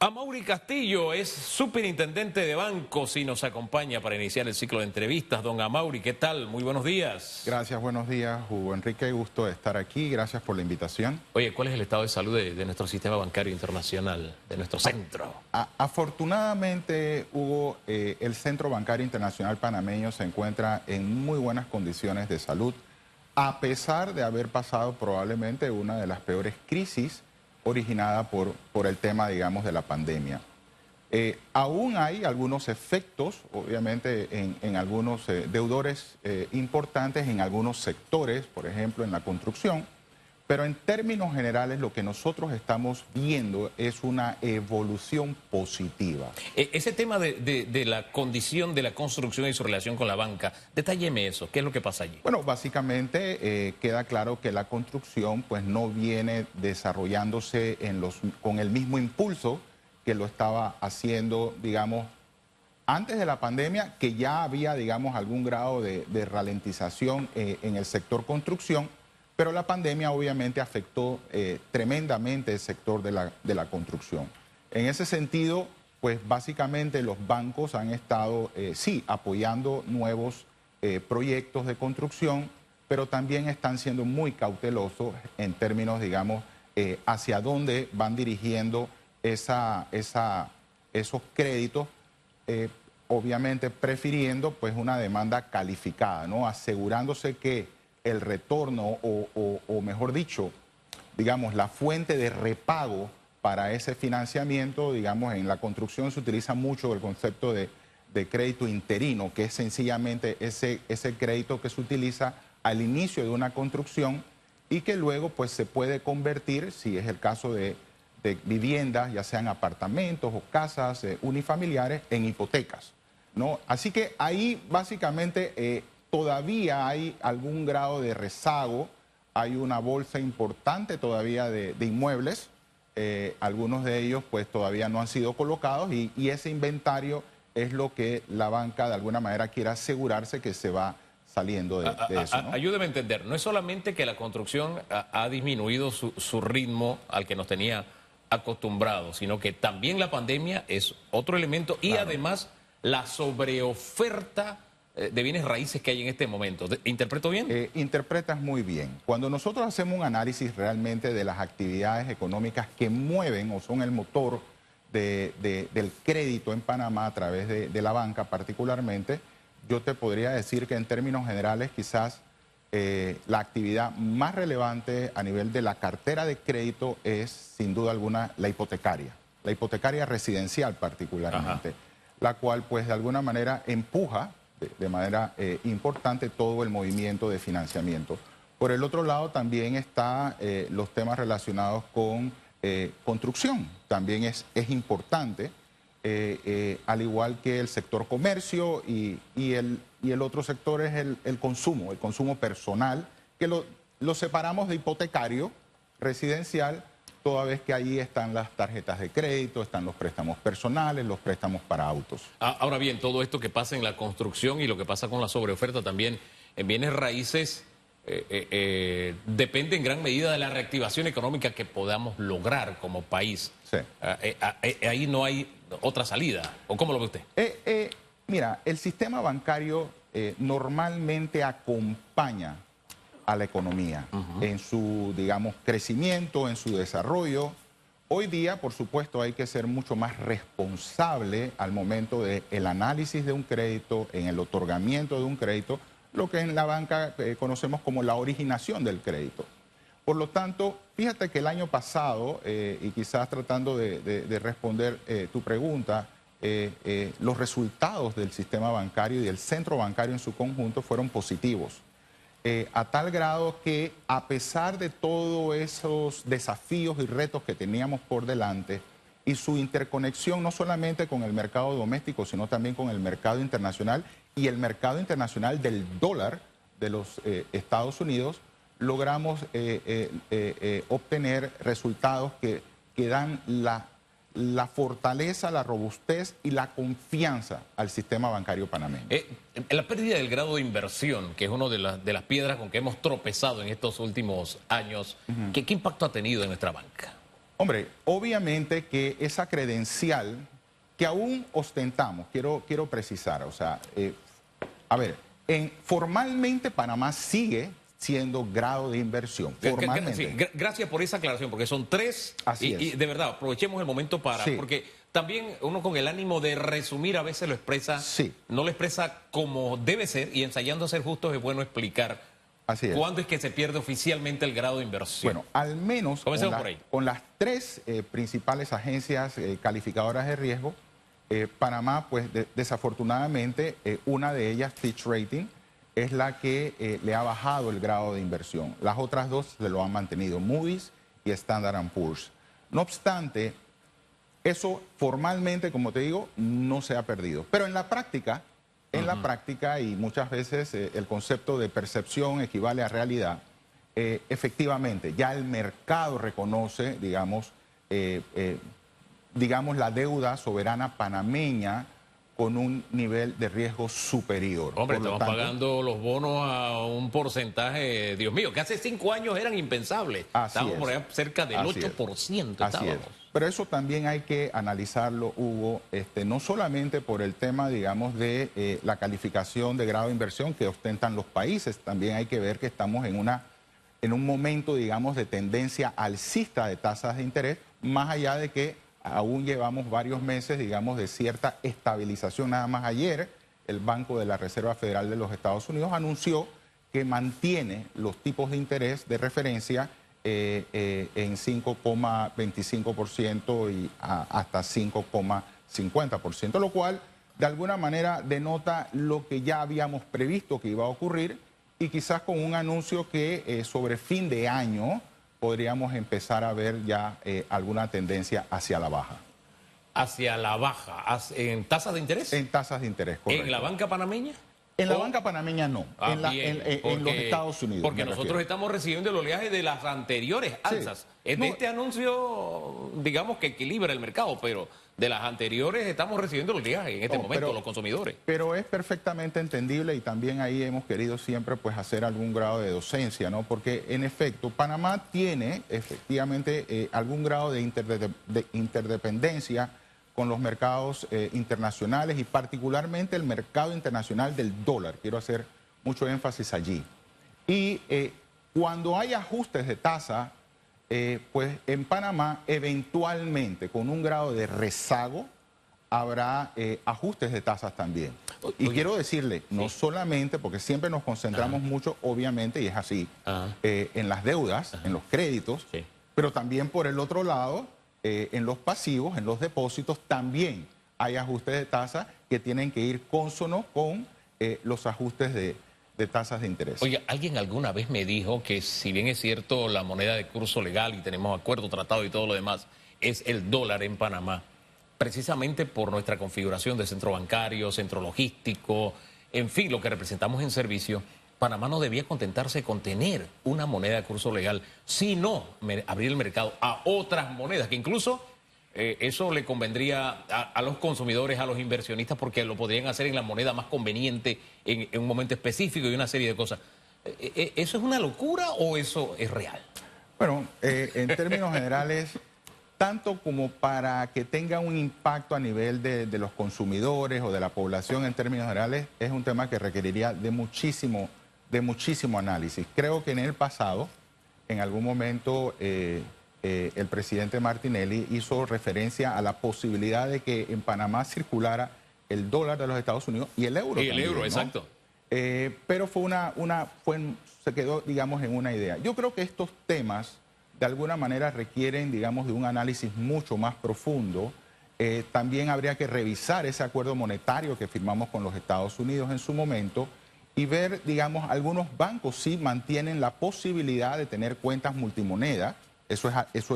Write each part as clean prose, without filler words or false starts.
Amaury Castillo es superintendente de bancos y nos acompaña para iniciar el ciclo de entrevistas. Don Amaury, ¿qué tal? Muy buenos días. Gracias, buenos días, Hugo Enrique. Gusto de estar aquí. Gracias por la invitación. Oye, ¿cuál es el estado de salud de nuestro sistema bancario internacional, de nuestro centro? Afortunadamente, Hugo, el Centro Bancario Internacional Panameño se encuentra en muy buenas condiciones de salud, a pesar de haber pasado probablemente una de las peores crisis originada por el tema, digamos, de la pandemia. Aún hay algunos efectos, obviamente, en algunos deudores importantes, en algunos sectores, por ejemplo, en la construcción, pero en términos generales lo que nosotros estamos viendo es una evolución positiva. Ese tema de la condición de la construcción y su relación con la banca, detálleme eso, ¿qué es lo que pasa allí? Bueno, básicamente queda claro que la construcción pues no viene desarrollándose con el mismo impulso que lo estaba haciendo, digamos, antes de la pandemia, que ya había, digamos, algún grado de ralentización en el sector construcción, pero la pandemia obviamente afectó tremendamente el sector de la construcción. En ese sentido, pues básicamente los bancos han estado, sí, apoyando nuevos proyectos de construcción, pero también están siendo muy cautelosos en términos, digamos, hacia dónde van dirigiendo esos créditos, obviamente prefiriendo pues una demanda calificada, ¿no? Asegurándose que el retorno o mejor dicho, digamos, la fuente de repago para ese financiamiento, digamos, en la construcción se utiliza mucho el concepto de crédito interino, que es sencillamente ese crédito que se utiliza al inicio de una construcción y que luego pues se puede convertir, si es el caso de viviendas, ya sean apartamentos o casas unifamiliares, en hipotecas, ¿no? Así que ahí básicamente todavía hay algún grado de rezago, hay una bolsa importante todavía de inmuebles, algunos de ellos pues todavía no han sido colocados y ese inventario es lo que la banca de alguna manera quiere asegurarse que se va saliendo de eso, ¿no? Ayúdeme a entender, no es solamente que la construcción ha disminuido su ritmo al que nos tenía acostumbrados, sino que también la pandemia es otro elemento y Claro. además la sobreoferta de bienes raíces que hay en este momento. ¿Interpreto bien? Interpretas muy bien. Cuando nosotros hacemos un análisis realmente de las actividades económicas que mueven o son el motor del crédito en Panamá a través de la banca particularmente, yo te podría decir que en términos generales quizás la actividad más relevante a nivel de la cartera de crédito es sin duda alguna la hipotecaria residencial particularmente, Ajá. la cual pues de alguna manera empuja de manera importante todo el movimiento de financiamiento. Por el otro lado también está los temas relacionados con construcción, también es importante, al igual que el sector comercio y el otro sector es el consumo personal, que lo separamos de hipotecario residencial, toda vez que ahí están las tarjetas de crédito, están los préstamos personales, los préstamos para autos. Ahora bien, todo esto que pasa en la construcción y lo que pasa con la sobreoferta también en bienes raíces depende en gran medida de la reactivación económica que podamos lograr como país. Sí. Ahí no hay otra salida, ¿o cómo lo ve usted? Mira, el sistema bancario normalmente acompaña a la economía en su, digamos, crecimiento, en su desarrollo. Hoy día, por supuesto, hay que ser mucho más responsable al momento del análisis de un crédito, en el otorgamiento de un crédito, lo que en la banca conocemos como la originación del crédito. Por lo tanto, fíjate que el año pasado, y quizás tratando de responder tu pregunta, los resultados del sistema bancario y del centro bancario en su conjunto fueron positivos. A tal grado que a pesar de todos esos desafíos y retos que teníamos por delante y su interconexión no solamente con el mercado doméstico, sino también con el mercado internacional y el mercado internacional del dólar de los Estados Unidos, logramos obtener resultados que dan la fortaleza, la robustez y la confianza al sistema bancario panameño. La pérdida del grado de inversión, que es una de las piedras con que hemos tropezado en estos últimos años, ¿qué impacto ha tenido en nuestra banca? Hombre, obviamente que esa credencial que aún ostentamos, quiero precisar, o sea, a ver, formalmente Panamá sigue siendo grado de inversión, formalmente. Sí, gracias por esa aclaración, porque son tres. Así y es. de verdad, aprovechemos el momento para... Sí. Porque también uno con el ánimo de resumir a veces lo expresa, Sí. no lo expresa como debe ser, y ensayando a ser justos es bueno explicar Así es. cuándo es que se pierde oficialmente el grado de inversión. Bueno, al menos Comencemos por ahí. con las tres principales agencias calificadoras de riesgo, Panamá, pues desafortunadamente, una de ellas, Fitch Rating, es la que le ha bajado el grado de inversión. Las otras dos se lo han mantenido, Moody's y Standard & Poor's. No obstante, eso formalmente, como te digo, no se ha perdido. Pero en la práctica, y muchas veces el concepto de percepción equivale a realidad, efectivamente, ya el mercado reconoce, digamos, la deuda soberana panameña con un nivel de riesgo superior. Hombre, Por lo estamos tanto, pagando los bonos a un porcentaje, Dios mío, que hace 5 años eran impensables. Así Estábamos es. por allá cerca del Así 8%. Así es. Pero eso también hay que analizarlo, Hugo, no solamente por el tema, digamos, de la calificación de grado de inversión que ostentan los países, también hay que ver que estamos en un momento, digamos, de tendencia alcista de tasas de interés, más allá de que aún llevamos varios meses, digamos, de cierta estabilización. Nada más ayer el Banco de la Reserva Federal de los Estados Unidos anunció que mantiene los tipos de interés de referencia en 5,25% y hasta 5,50%, lo cual de alguna manera denota lo que ya habíamos previsto que iba a ocurrir y quizás con un anuncio que sobre fin de año podríamos empezar a ver ya alguna tendencia hacia la baja. Hacia la baja, ¿en tasas de interés? En tasas de interés, correcto. ¿En la banca panameña? En la banca panameña no, en los Estados Unidos. Porque nosotros estamos recibiendo el oleaje de las anteriores alzas. Sí. Es de este anuncio, digamos, que equilibra el mercado, pero de las anteriores estamos recibiendo el oleaje en este momento, los consumidores. Pero es perfectamente entendible y también ahí hemos querido siempre pues hacer algún grado de docencia, ¿no? Porque en efecto, Panamá tiene efectivamente algún grado de interdependencia con los mercados internacionales y particularmente el mercado internacional del dólar. Quiero hacer mucho énfasis allí. Y cuando hay ajustes de tasa, pues en Panamá eventualmente con un grado de rezago habrá ajustes de tasas también. Y quiero decirle, no solamente, porque siempre nos concentramos mucho, obviamente, y es así, en las deudas, en los créditos, pero también por el otro lado, en los pasivos, en los depósitos, también hay ajustes de tasa que tienen que ir cónsonos con los ajustes de tasas de interés. Oye, alguien alguna vez me dijo que si bien es cierto la moneda de curso legal y tenemos acuerdo, tratado y todo lo demás, es el dólar en Panamá, precisamente por nuestra configuración de centro bancario, centro logístico, en fin, lo que representamos en servicio, Panamá no debía contentarse con tener una moneda de curso legal, sino abrir el mercado a otras monedas, que incluso eso le convendría a los consumidores, a los inversionistas, porque lo podrían hacer en la moneda más conveniente en un momento específico y una serie de cosas. ¿Eso es una locura o eso es real? Bueno, en términos generales, tanto como para que tenga un impacto a nivel de los consumidores o de la población en términos generales, es un tema que requeriría de muchísimo análisis. Creo que en el pasado, en algún momento, el presidente Martinelli hizo referencia a la posibilidad de que en Panamá circulara el dólar de los Estados Unidos y el euro. Y el euro, ¿no? exacto. Pero se quedó, digamos, en una idea. Yo creo que estos temas, de alguna manera, requieren, digamos, de un análisis mucho más profundo. También habría que revisar ese acuerdo monetario que firmamos con los Estados Unidos en su momento y ver, digamos, algunos bancos sí mantienen la posibilidad de tener cuentas multimoneda. Eso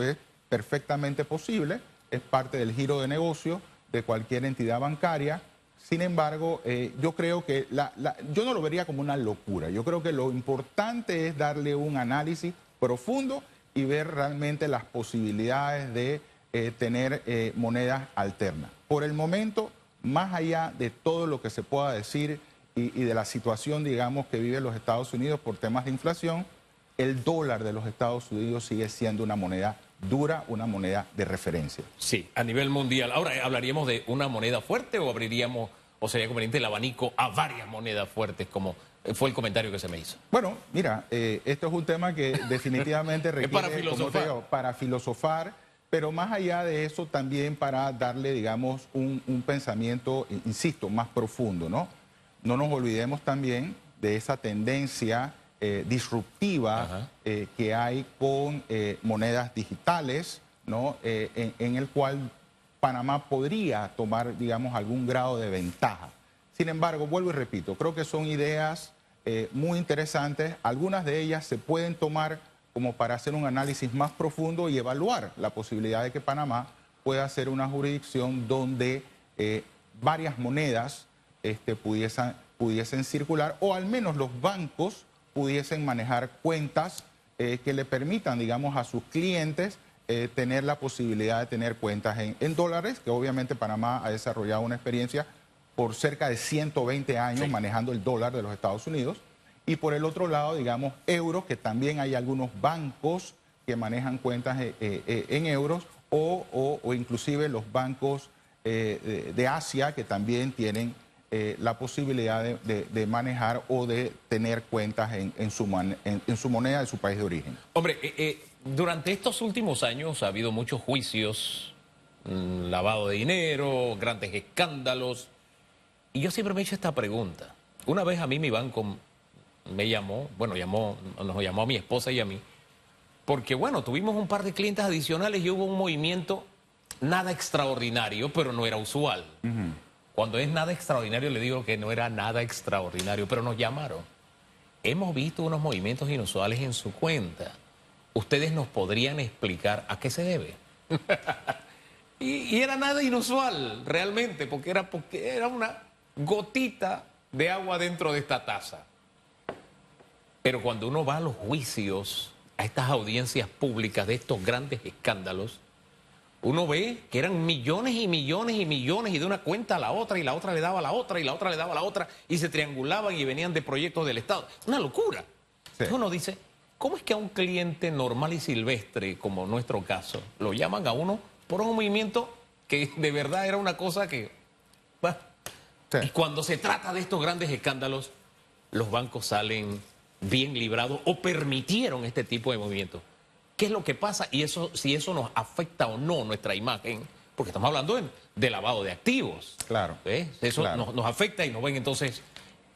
es perfectamente posible, es parte del giro de negocio de cualquier entidad bancaria. Sin embargo, yo creo que yo no lo vería como una locura. Yo creo que lo importante es darle un análisis profundo y ver realmente las posibilidades de tener monedas alternas. Por el momento, más allá de todo lo que se pueda decir y de la situación, digamos, que viven los Estados Unidos por temas de inflación, el dólar de los Estados Unidos sigue siendo una moneda dura, una moneda de referencia. Sí, a nivel mundial. Ahora, ¿hablaríamos de una moneda fuerte o abriríamos, o sería conveniente el abanico a varias monedas fuertes, como fue el comentario que se me hizo? Bueno, mira, esto es un tema que definitivamente requiere, para filosofar. como te digo, para filosofar, pero más allá de eso también para darle, digamos, un pensamiento, insisto, más profundo, ¿no? No nos olvidemos también de esa tendencia disruptiva que hay con monedas digitales, ¿no? En el cual Panamá podría tomar, digamos, algún grado de ventaja. Sin embargo, vuelvo y repito, creo que son ideas muy interesantes. Algunas de ellas se pueden tomar como para hacer un análisis más profundo y evaluar la posibilidad de que Panamá pueda ser una jurisdicción donde varias monedas pudiesen circular, o al menos los bancos pudiesen manejar cuentas que le permitan, digamos, a sus clientes tener la posibilidad de tener cuentas en dólares, que obviamente Panamá ha desarrollado una experiencia por cerca de 120 años manejando el dólar de los Estados Unidos. Y por el otro lado, digamos, euros, que también hay algunos bancos que manejan cuentas en euros, o inclusive los bancos de Asia que también tienen la posibilidad de manejar o de tener cuentas en su moneda de su país de origen. Hombre, durante estos últimos años ha habido muchos juicios, lavado de dinero, grandes escándalos. Y yo siempre me he hecho esta pregunta. Una vez a mí mi banco me llamó, bueno, nos llamó a mi esposa y a mí, porque bueno, tuvimos un par de clientes adicionales y hubo un movimiento nada extraordinario, pero no era usual. Cuando es nada extraordinario le digo que no era nada extraordinario, pero nos llamaron. Hemos visto unos movimientos inusuales en su cuenta. ¿Ustedes nos podrían explicar a qué se debe? y era nada inusual, realmente, porque era una gotita de agua dentro de esta taza. Pero cuando uno va a los juicios, a estas audiencias públicas de estos grandes escándalos, uno ve que eran millones y millones y millones, y de una cuenta a la otra, y la otra le daba a la otra, y la otra le daba a la otra, y se triangulaban y venían de proyectos del Estado. Una locura. Sí. Entonces uno dice, ¿cómo es que a un cliente normal y silvestre, como nuestro caso, lo llaman a uno por un movimiento que de verdad era una cosa que... Bueno, sí. Y cuando se trata de estos grandes escándalos, los bancos salen bien librados o permitieron este tipo de movimientos. ¿Qué es lo que pasa? Y eso, si eso nos afecta o no nuestra imagen, porque estamos hablando de lavado de activos. Claro. Eso claro. Nos afecta y nos ven entonces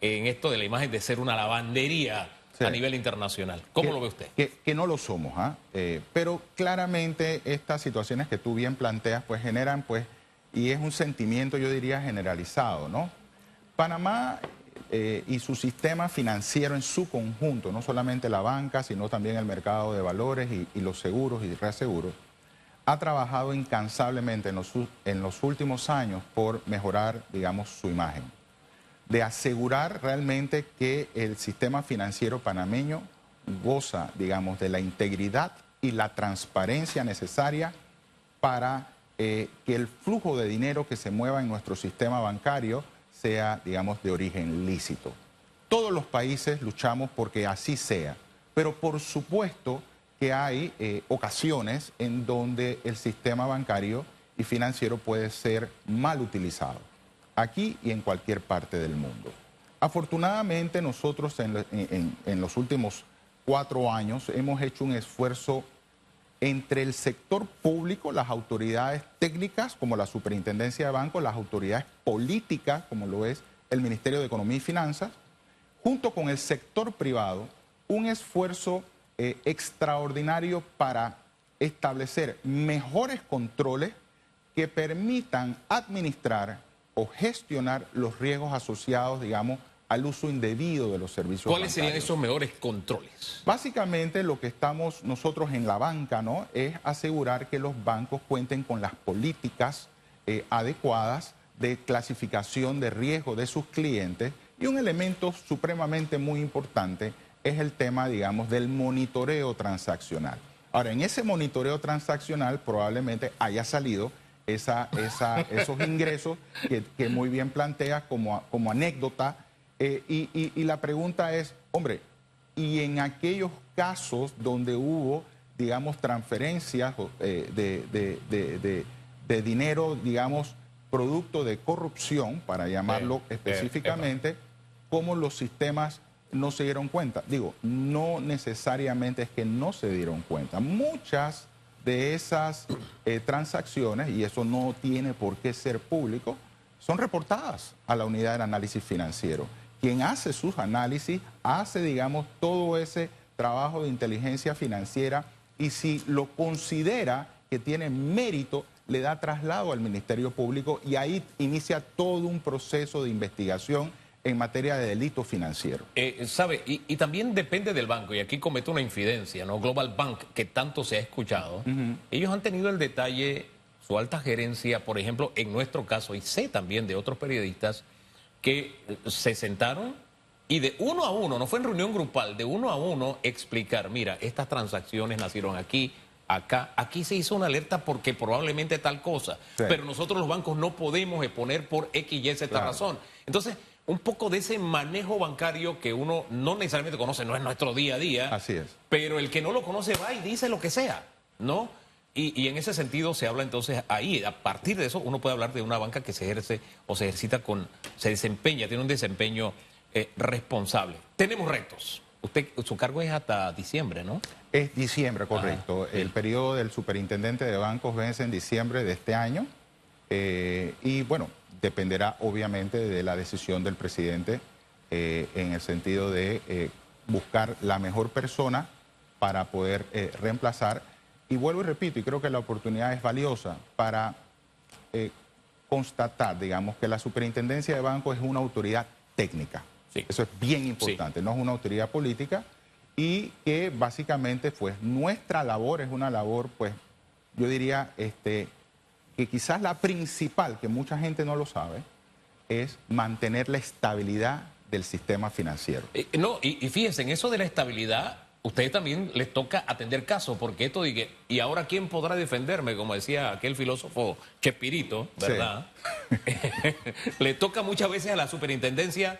en esto de la imagen de ser una lavandería a nivel internacional. ¿Cómo lo ve usted? Que no lo somos, pero claramente estas situaciones que tú bien planteas pues generan pues, y es un sentimiento yo diría generalizado, ¿no? Panamá y su sistema financiero en su conjunto, no solamente la banca, sino también el mercado de valores y los seguros y reaseguros, ha trabajado incansablemente en los últimos años por mejorar, digamos, su imagen, de asegurar realmente que el sistema financiero panameño goza, digamos, de la integridad y la transparencia necesaria para que el flujo de dinero que se mueva en nuestro sistema bancario sea, digamos, de origen lícito. Todos los países luchamos porque así sea, pero por supuesto que hay ocasiones en donde el sistema bancario y financiero puede ser mal utilizado, aquí y en cualquier parte del mundo. Afortunadamente nosotros en los últimos 4 años hemos hecho un esfuerzo entre el sector público, las autoridades técnicas como la Superintendencia de Bancos, las autoridades políticas como lo es el Ministerio de Economía y Finanzas, junto con el sector privado, un esfuerzo extraordinario para establecer mejores controles que permitan administrar o gestionar los riesgos asociados, digamos, al uso indebido de los servicios bancarios. ¿Cuáles serían esos mejores controles? Básicamente lo que estamos nosotros en la banca, ¿no?, es asegurar que los bancos cuenten con las políticas adecuadas de clasificación de riesgo de sus clientes, y un elemento supremamente muy importante es el tema, digamos, del monitoreo transaccional. Ahora, en ese monitoreo transaccional probablemente haya salido esos ingresos que muy bien plantea como anécdota. Y la pregunta es, hombre, y en aquellos casos donde hubo, digamos, transferencias de dinero, digamos, producto de corrupción, para llamarlo específicamente, como los sistemas no se dieron cuenta. Digo, no necesariamente es que no se dieron cuenta. Muchas de esas transacciones, y eso no tiene por qué ser público, son reportadas a la unidad de análisis financiero. Quien hace sus análisis hace, digamos, todo ese trabajo de inteligencia financiera y si lo considera que tiene mérito, le da traslado al Ministerio Público y ahí inicia todo un proceso de investigación en materia de delito financiero. ¿Sabe? Y también depende del banco, y aquí comete una infidencia, ¿no? Global Bank, que tanto se ha escuchado, ellos han tenido el detalle, su alta gerencia, por ejemplo, en nuestro caso, y sé también de otros periodistas, que se sentaron y de uno a uno, no fue en reunión grupal, de uno a uno explicar, mira, estas transacciones nacieron aquí, acá, aquí se hizo una alerta porque probablemente tal cosa, pero nosotros los bancos no podemos exponer por X y Z razón. Entonces, un poco de ese manejo bancario que uno no necesariamente conoce, no es nuestro día a día. Así es. Pero el que no lo conoce va y dice lo que sea, ¿no? Y en ese sentido se habla entonces ahí, a partir de eso uno puede hablar de una banca que se ejerce o se ejercita se desempeña, tiene un desempeño responsable. Tenemos retos. Su cargo es hasta diciembre, ¿no? Es diciembre, correcto. El periodo del superintendente de bancos vence en diciembre de este año. Y bueno, dependerá obviamente de la decisión del presidente en el sentido de buscar la mejor persona para poder reemplazar. Y vuelvo y repito, y creo que la oportunidad es valiosa para constatar, digamos, que la superintendencia de bancos es una autoridad técnica. Sí. Eso es bien importante, no es una autoridad política y que básicamente pues nuestra labor es una labor pues yo diría que quizás la principal, que mucha gente no lo sabe, es mantener la estabilidad del sistema financiero. No, y fíjense, en eso de la estabilidad, ustedes también les toca atender casos, porque esto de que, ¿y ahora quién podrá defenderme? Como decía aquel filósofo Chespirito, ¿verdad? Sí. Le toca muchas veces a la superintendencia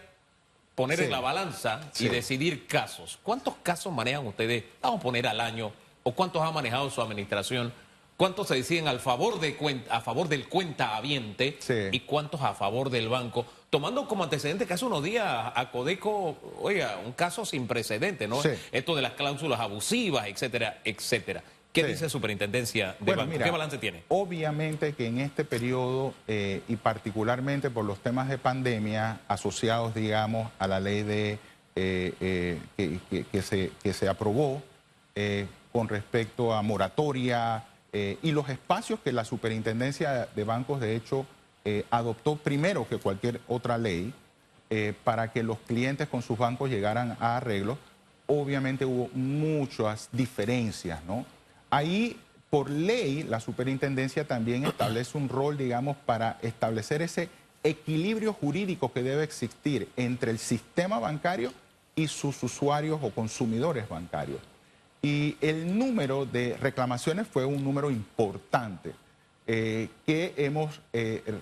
poner en la balanza y decidir casos. ¿Cuántos casos manejan ustedes, vamos a poner al año, o cuántos ha manejado su administración? ¿Cuántos se deciden a favor del cuentahabiente y cuántos a favor del banco? Tomando como antecedente que hace unos días a Codeco, oiga, un caso sin precedente, ¿no? Sí. Esto de las cláusulas abusivas, etcétera, etcétera. ¿Qué dice Superintendencia de Banco? Mira, ¿qué balance tiene? Obviamente que en este periodo, y particularmente por los temas de pandemia asociados, digamos, a la ley que se aprobó con respecto a moratoria y los espacios que la Superintendencia de Bancos, de hecho, adoptó primero que cualquier otra ley para que los clientes con sus bancos llegaran a arreglos, obviamente hubo muchas diferencias, ¿no? Ahí, por ley, la superintendencia también establece un rol, digamos, para establecer ese equilibrio jurídico que debe existir entre el sistema bancario y sus usuarios o consumidores bancarios. Y el número de reclamaciones fue un número importante que hemos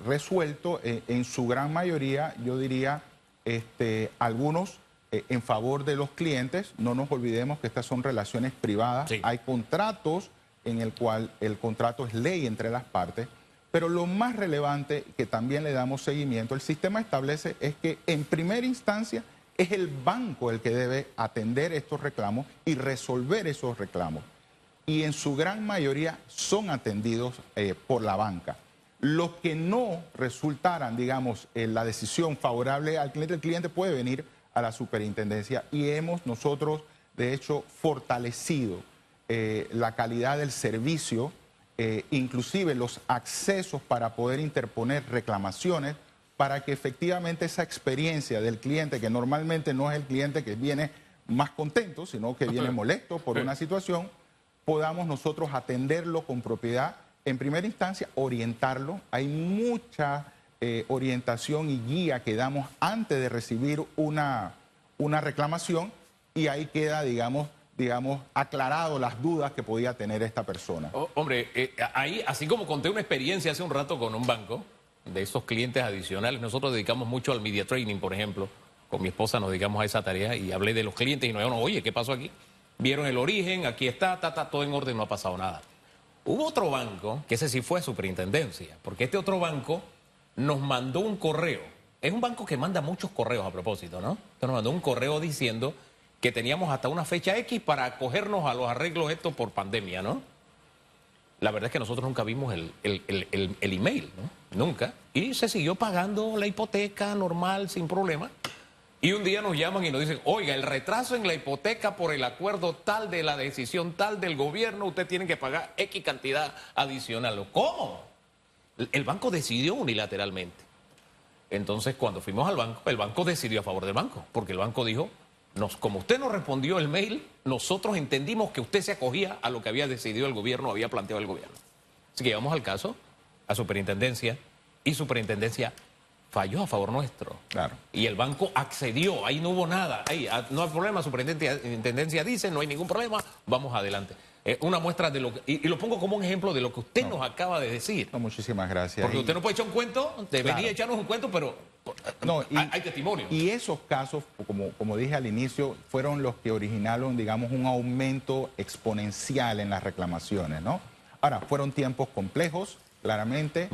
resuelto en su gran mayoría, yo diría, algunos en favor de los clientes. No nos olvidemos que estas son relaciones privadas. Sí. Hay contratos en el cual el contrato es ley entre las partes, pero lo más relevante que también le damos seguimiento, el sistema establece es que en primera instancia es el banco el que debe atender estos reclamos y resolver esos reclamos. Y en su gran mayoría son atendidos por la banca. Los que no resultaran, digamos, en la decisión favorable al cliente, el cliente puede venir a la superintendencia y hemos nosotros, de hecho, fortalecido la calidad del servicio, inclusive los accesos para poder interponer reclamaciones, para que efectivamente esa experiencia del cliente, que normalmente no es el cliente que viene más contento, sino que viene molesto por una situación, podamos nosotros atenderlo con propiedad, en primera instancia, orientarlo. Hay mucha orientación y guía que damos antes de recibir una reclamación y ahí queda, digamos, aclarado las dudas que podía tener esta persona. Hombre, ahí, así como conté una experiencia hace un rato con un banco, de esos clientes adicionales, nosotros dedicamos mucho al media training, por ejemplo. Con mi esposa nos dedicamos a esa tarea y hablé de los clientes y nos dijeron, oye, ¿qué pasó aquí? vieron el origen, aquí está, todo en orden, no ha pasado nada. Hubo otro banco, que ese sí fue a superintendencia, porque este otro banco nos mandó un correo. Es un banco que manda muchos correos a propósito, ¿no? Entonces nos mandó un correo diciendo que teníamos hasta una fecha X para acogernos a los arreglos estos por pandemia, ¿no? La verdad es que nosotros nunca vimos el email, ¿no? Nunca. Y se siguió pagando la hipoteca normal, sin problema. Y un día nos llaman y nos dicen, oiga, el retraso en la hipoteca por el acuerdo tal de la decisión tal del gobierno, usted tiene que pagar X cantidad adicional. ¿Cómo? El banco decidió unilateralmente. Entonces, cuando fuimos al banco, el banco decidió a favor del banco, porque el banco dijo, como usted nos respondió el mail, nosotros entendimos que usted se acogía a lo que había decidido el gobierno, había planteado el gobierno. Así que llevamos al caso a superintendencia y superintendencia falló a favor nuestro. Claro. Y el banco accedió, ahí no hubo nada, ahí no hay problema, superintendencia dice, no hay ningún problema, vamos adelante. Una muestra de lo que, y lo pongo como un ejemplo de lo que usted nos acaba de decir. No, muchísimas gracias. Porque usted no puede echar un cuento, debería Claro. echarnos un cuento, pero No, hay testimonio. Y esos casos, como dije al inicio, fueron los que originaron, digamos, un aumento exponencial en las reclamaciones, ¿no? Ahora, fueron tiempos complejos, claramente.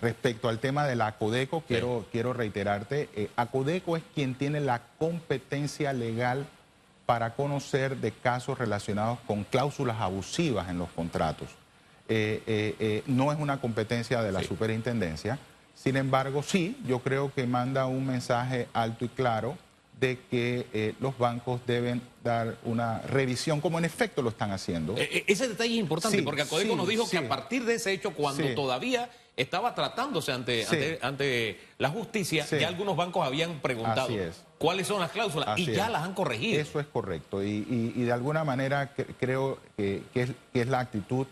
Respecto al tema de la ACODECO, quiero reiterarte, ACODECO es quien tiene la competencia legal para conocer de casos relacionados con cláusulas abusivas en los contratos. No es una competencia de la superintendencia. Sin embargo, sí, yo creo que manda un mensaje alto y claro de que los bancos deben dar una revisión, como en efecto lo están haciendo. Ese detalle es importante, Sí, porque ACODECO sí, nos dijo que sí. a partir de ese hecho, cuando Sí. todavía estaba tratándose ante la justicia, Sí. ya algunos bancos habían preguntado Así es. cuáles son las cláusulas Así y ya es. las han corregido. Eso es correcto y de alguna manera creo que es la actitud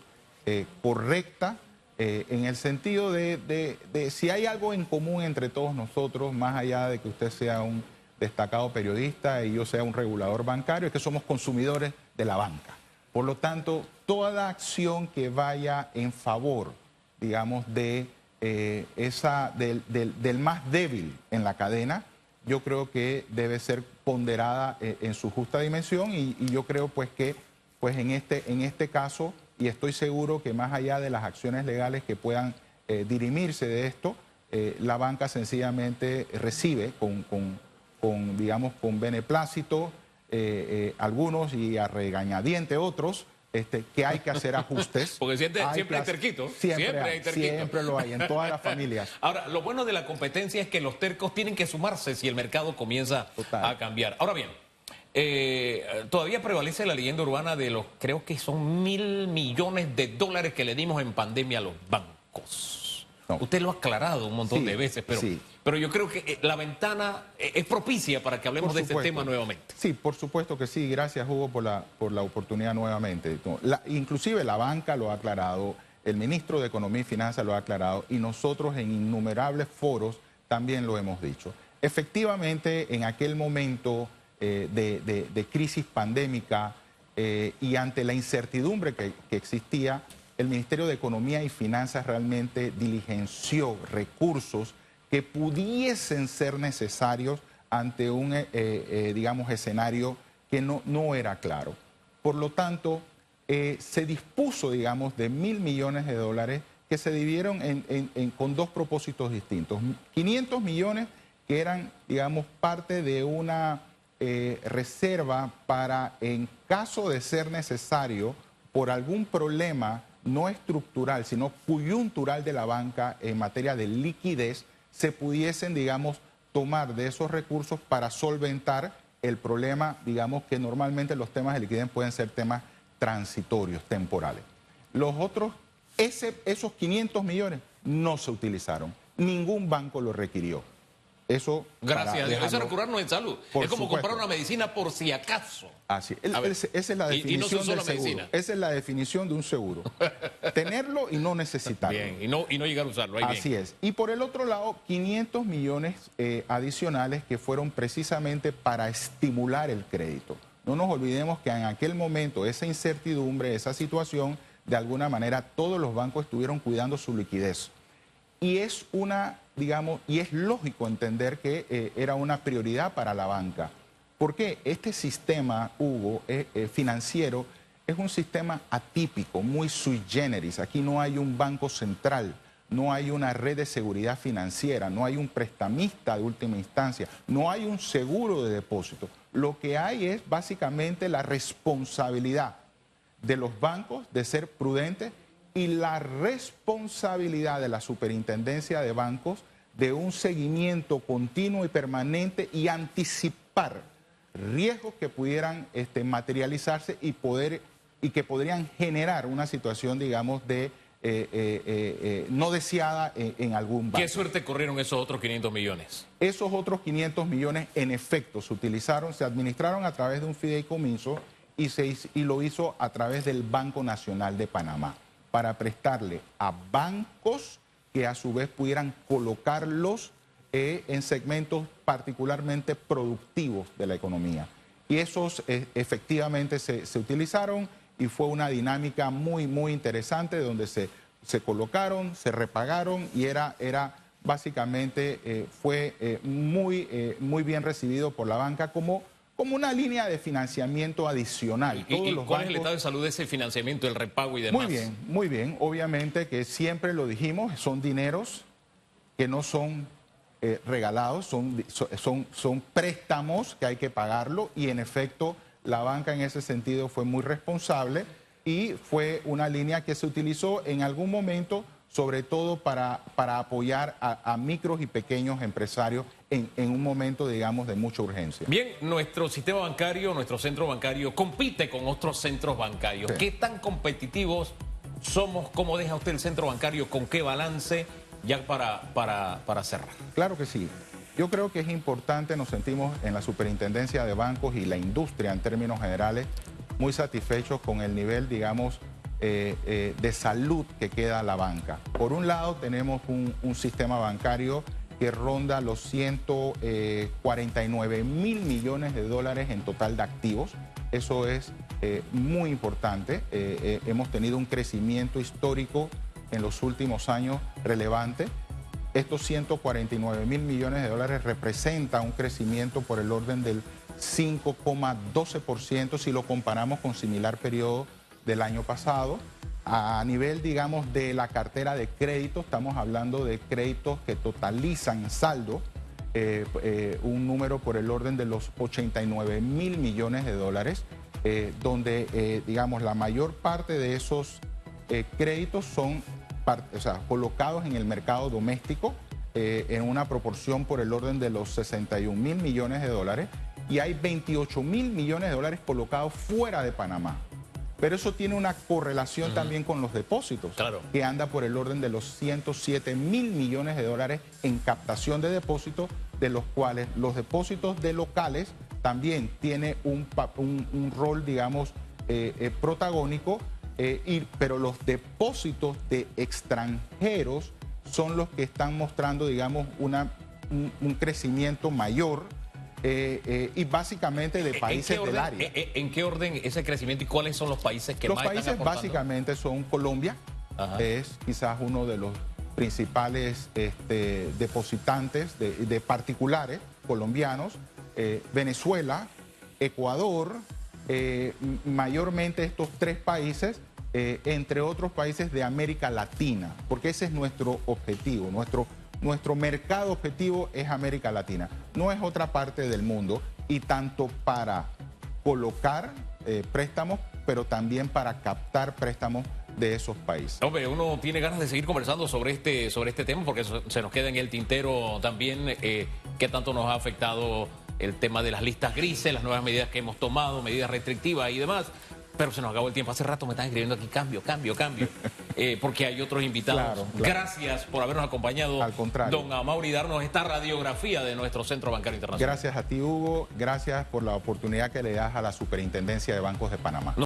correcta en el sentido de si hay algo en común entre todos nosotros, más allá de que usted sea un destacado periodista y yo sea un regulador bancario, es que somos consumidores de la banca. Por lo tanto, toda acción que vaya en favor, digamos, de del más débil en la cadena, yo creo que debe ser ponderada en su justa dimensión y yo creo pues que pues en este caso, y estoy seguro que más allá de las acciones legales que puedan dirimirse de esto, la banca sencillamente recibe digamos, con beneplácito algunos y a regañadiente otros, que hay que hacer ajustes. Porque siempre hay terquitos. Siempre hay terquitos. Siempre lo hay, en todas las familias. Ahora, lo bueno de la competencia es que los tercos tienen que sumarse si el mercado comienza a cambiar. Ahora bien, todavía prevalece la leyenda urbana de los, creo que son $1.000 millones que le dimos en pandemia a los bancos. No. Usted lo ha aclarado un montón de veces, pero yo creo que la ventana es propicia para que hablemos de este tema nuevamente. Sí, por supuesto que sí. Gracias, Hugo, por la oportunidad nuevamente. Inclusive la banca lo ha aclarado, el ministro de Economía y Finanzas lo ha aclarado y nosotros en innumerables foros también lo hemos dicho. Efectivamente, en aquel momento de crisis pandémica y ante la incertidumbre que existía, el Ministerio de Economía y Finanzas realmente diligenció recursos que pudiesen ser necesarios ante un, digamos, escenario que no era claro. Por lo tanto, se dispuso, digamos, de $1.000 millones que se dividieron con dos propósitos distintos. 500 millones que eran, digamos, parte de una reserva para, en caso de ser necesario, por algún problema no estructural, sino coyuntural de la banca en materia de liquidez, se pudiesen, digamos, tomar de esos recursos para solventar el problema, digamos, que normalmente los temas de liquidez pueden ser temas transitorios, temporales. Los otros, esos 500 millones no se utilizaron, ningún banco lo requirió. Eso, gracias a Dios. Eso es recurrirnos en salud. Es como comprar una medicina por si acaso. Así. Esa es la definición del seguro. Esa es la definición de un seguro. Tenerlo y no necesitarlo. Bien, y no llegar a usarlo. Así es. Y por el otro lado, 500 millones adicionales que fueron precisamente para estimular el crédito. No nos olvidemos que en aquel momento esa incertidumbre, esa situación, de alguna manera todos los bancos estuvieron cuidando su liquidez. Y es digamos, y es lógico entender que era una prioridad para la banca. Porque este sistema, Hugo, financiero, es un sistema atípico, muy sui generis. Aquí no hay un banco central, no hay una red de seguridad financiera, no hay un prestamista de última instancia, no hay un seguro de depósito. Lo que hay es básicamente la responsabilidad de los bancos de ser prudentes y la responsabilidad de la Superintendencia de Bancos de un seguimiento continuo y permanente y anticipar riesgos que pudieran materializarse y que podrían generar una situación, digamos, de no deseada en algún banco. ¿Qué suerte corrieron esos otros 500 millones? Esos otros 500 millones, en efecto, se utilizaron, se administraron a través de un fideicomiso y lo hizo a través del Banco Nacional de Panamá para prestarle a bancos que a su vez pudieran colocarlos en segmentos particularmente productivos de la economía. Y esos efectivamente se utilizaron y fue una dinámica muy, muy interesante donde se colocaron, se repagaron y era básicamente fue muy bien recibido por la banca como una línea de financiamiento adicional. ¿Y cuál es el estado de salud de ese financiamiento, el repago y demás? Muy bien, muy bien. Obviamente que siempre lo dijimos, son dineros que no son regalados, son préstamos que hay que pagarlo y en efecto la banca en ese sentido fue muy responsable y fue una línea que se utilizó en algún momento sobre todo para apoyar a micros y pequeños empresarios en un momento, digamos, de mucha urgencia. Bien, nuestro sistema bancario, nuestro centro bancario compite con otros centros bancarios. Sí. ¿Qué tan competitivos somos? ¿Cómo deja usted el centro bancario? ¿Con qué balance? Ya para cerrar. Claro que sí. Yo creo que es importante, nos sentimos en la Superintendencia de Bancos y la industria en términos generales muy satisfechos con el nivel, digamos, de salud que queda la banca. Por un lado tenemos un sistema bancario que ronda los 149 mil millones de dólares en total de activos. Eso es muy importante. Hemos tenido un crecimiento histórico en los últimos años relevante. Estos 149 mil millones de dólares representan un crecimiento por el orden del 5,12% si lo comparamos con similar periodo del año pasado. A nivel, digamos, de la cartera de crédito, estamos hablando de créditos que totalizan saldo, un número por el orden de los 89 mil millones de dólares, donde, digamos, la mayor parte de esos créditos son colocados en el mercado doméstico en una proporción por el orden de los 61 mil millones de dólares y hay 28 mil millones de dólares colocados fuera de Panamá. Pero eso tiene una correlación también con los depósitos, claro, que anda por el orden de los 107 mil millones de dólares en captación de depósitos, de los cuales los depósitos de locales también tiene un rol, digamos, protagónico, pero los depósitos de extranjeros son los que están mostrando, digamos, un crecimiento mayor. Y básicamente de países del área. ¿En qué orden ese crecimiento y cuáles son los países que los más están aportando? Los países básicamente son Colombia, es quizás uno de los principales depositantes de particulares colombianos, Venezuela, Ecuador, mayormente estos tres países, entre otros países de América Latina, porque ese es nuestro objetivo, nuestro mercado objetivo es América Latina, no es otra parte del mundo y tanto para colocar préstamos, pero también para captar préstamos de esos países. Hombre, uno tiene ganas de seguir conversando sobre este tema porque se nos queda en el tintero también qué tanto nos ha afectado el tema de las listas grises, las nuevas medidas que hemos tomado, medidas restrictivas y demás. Pero se nos acabó el tiempo. Hace rato me están escribiendo aquí cambio. Porque hay otros invitados. Claro. Gracias por habernos acompañado. Al contrario. Don Amaury, darnos esta radiografía de nuestro Centro Bancario Internacional. Gracias a ti, Hugo. Gracias por la oportunidad que le das a la Superintendencia de Bancos de Panamá.